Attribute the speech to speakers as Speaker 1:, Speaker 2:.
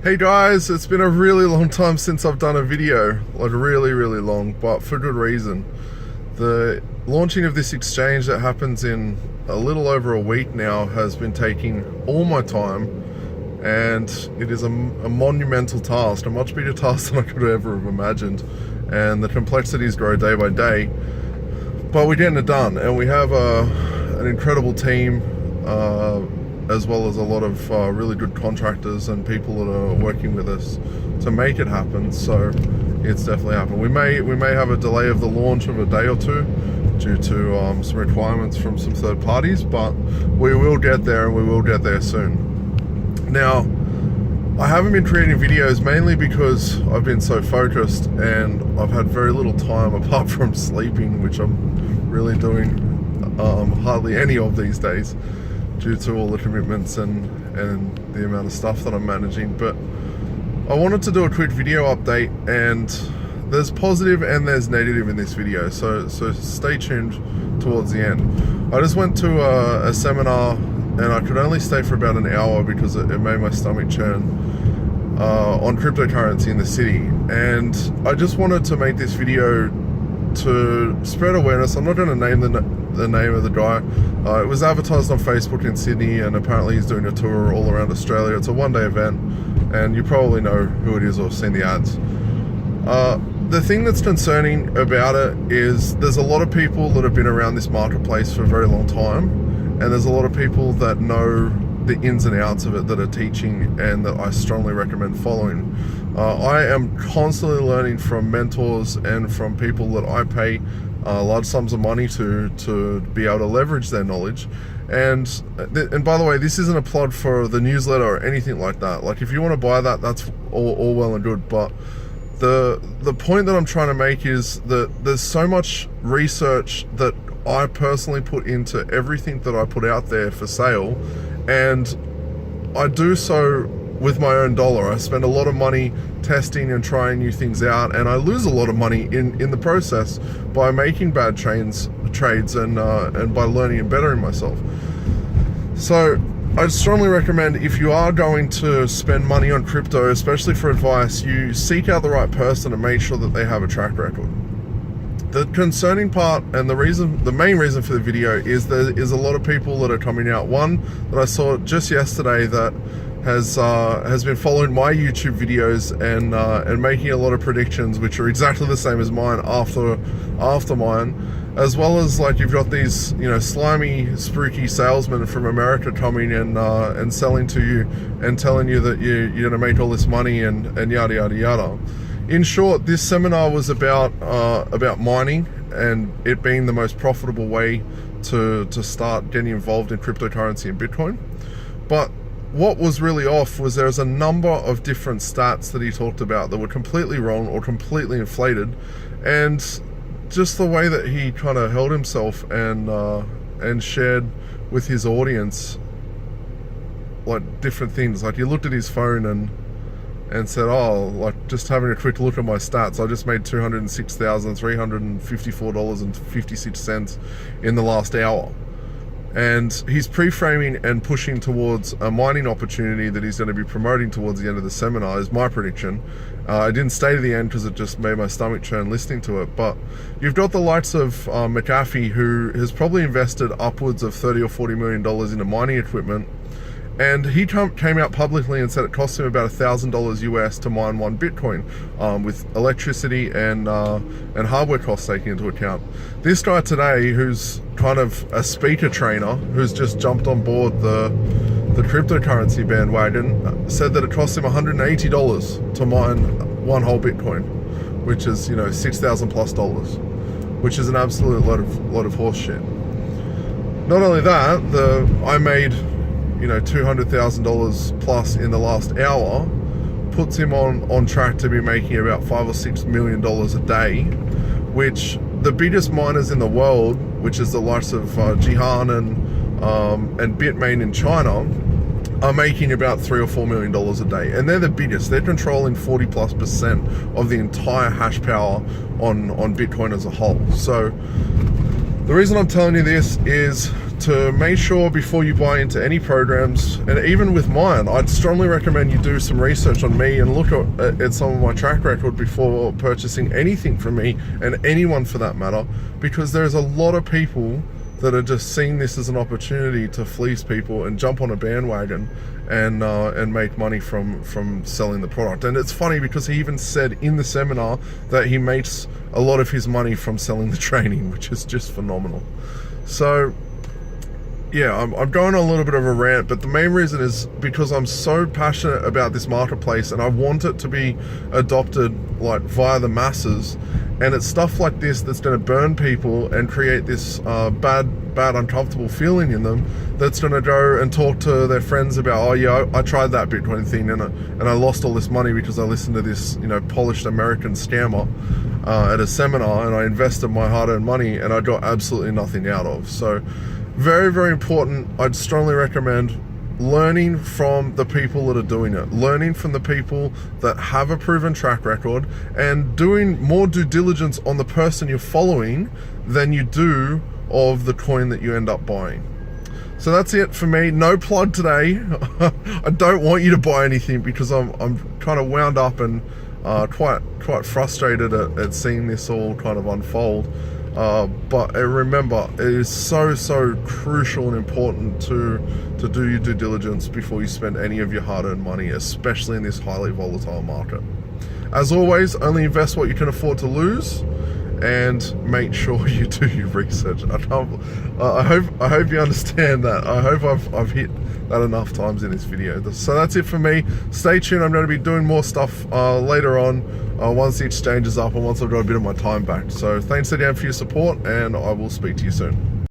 Speaker 1: Hey guys, it's been a really long time since I've done a video, like really long, but for good reason. The launching of this exchange that happens in a little over a week now has been taking all my time, and it is a monumental task, a much bigger task than I could ever have imagined, and the complexities grow day by day, but we're getting it done, and we have an incredible team, as well as a lot of really good contractors and people that are working with us to make it happen. So it's definitely happened. We may have a delay of the launch of a day or two due to some requirements from some third parties, but we will get there, and we will get there soon. Now, I haven't been creating videos mainly because I've been so focused and I've had very little time apart from sleeping, which I'm really doing hardly any of these days, due to all the commitments and the amount of stuff that I'm managing. But I wanted to do a quick video update, and there's positive and there's negative in this video, so stay tuned towards the end. I just went to a seminar, and I could only stay for about an hour because it made my stomach churn, on cryptocurrency in the city, and I just wanted to make this video to spread awareness. I'm not going to name the name of the guy. It was advertised on Facebook in Sydney, and apparently he's doing a tour all around Australia. It's a one-day event, and you probably know who it is or seen the ads. The thing that's concerning about it is there's a lot of people that have been around this marketplace for a very long time, and there's a lot of people that know the ins and outs of it that are teaching, and that I strongly recommend following. I am constantly learning from mentors and from people that I pay large sums of money to be able to leverage their knowledge. And by the way, this isn't a plug for the newsletter or anything like that. Like, if you want to buy that, that's all well and good, but the point that I'm trying to make is that there's so much research that I personally put into everything that I put out there for sale, and I do so with my own dollar. I spend a lot of money testing and trying new things out, and I lose a lot of money in the process by making bad trades and by learning and bettering myself. So I'd strongly recommend, if you are going to spend money on crypto, especially for advice, you seek out the right person and make sure that they have a track record. The concerning part, and the main reason for the video, is there is a lot of people that are coming out. One that I saw just yesterday that has been following my YouTube videos and making a lot of predictions which are exactly the same as mine after mine, as well as, like, you've got these, slimy, spooky salesmen from America coming and selling to you and telling you that you're going to make all this money and yada yada yada. In short, this seminar was about mining and it being the most profitable way to start getting involved in cryptocurrency and Bitcoin. But what was really off was there's a number of different stats that he talked about that were completely wrong or completely inflated, and just the way that he kind of held himself and shared with his audience, like, different things. Like, he looked at his phone and said, oh, like, just having a quick look at my stats, I just made $206,354.56 in the last hour. And he's pre-framing and pushing towards a mining opportunity that he's going to be promoting towards the end of the seminar, is my prediction. I didn't stay to the end because it just made my stomach churn listening to it. But you've got the likes of McAfee, who has probably invested upwards of $30 or $40 million into mining equipment. And he came out publicly and said it cost him about $1,000 US to mine one Bitcoin, with electricity and hardware costs taken into account. This guy today, who's kind of a speaker trainer, who's just jumped on board the cryptocurrency bandwagon, said that it cost him $180 to mine one whole Bitcoin, which is, $6,000 plus, which is an absolute lot of horse shit. Not only that, I made $200,000 plus in the last hour, puts him on track to be making about $5 or $6 million a day, which the biggest miners in the world, which is the likes of Jihan and Bitmain in China, are making about $3 or $4 million a day, and they're the biggest. They're controlling 40+% of the entire hash power on Bitcoin as a whole. So the reason I'm telling you this is to make sure before you buy into any programs, and even with mine, I'd strongly recommend you do some research on me and look at some of my track record before purchasing anything from me, and anyone for that matter, because there's a lot of people that are just seeing this as an opportunity to fleece people and jump on a bandwagon and make money from selling the product. And it's funny because he even said in the seminar that he makes a lot of his money from selling the training, which is just phenomenal. So yeah, I'm going on a little bit of a rant, but the main reason is because I'm so passionate about this marketplace and I want it to be adopted like via the masses. And it's stuff like this that's going to burn people and create this bad, uncomfortable feeling in them that's going to go and talk to their friends about, oh yeah, I tried that Bitcoin thing and I lost all this money because I listened to this, polished American scammer at a seminar, and I invested my hard-earned money and I got absolutely nothing out of. So very, very important. I'd strongly recommend learning from the people that are doing it, learning from the people that have a proven track record, and doing more due diligence on the person you're following than you do of the coin that you end up buying. So that's it for me. No plug today. I don't want you to buy anything because I'm kind of wound up and quite frustrated at seeing this all kind of unfold. But remember, it is so crucial and important to do your due diligence before you spend any of your hard-earned money, especially in this highly volatile market. As always, only invest what you can afford to lose, and make sure you do your research. I hope you understand that. I hope I've hit that enough times in this video. So that's it for me. Stay tuned. I'm going to be doing more stuff later on once the exchange is up and once I've got a bit of my time back. So thanks again for your support, and I will speak to you soon.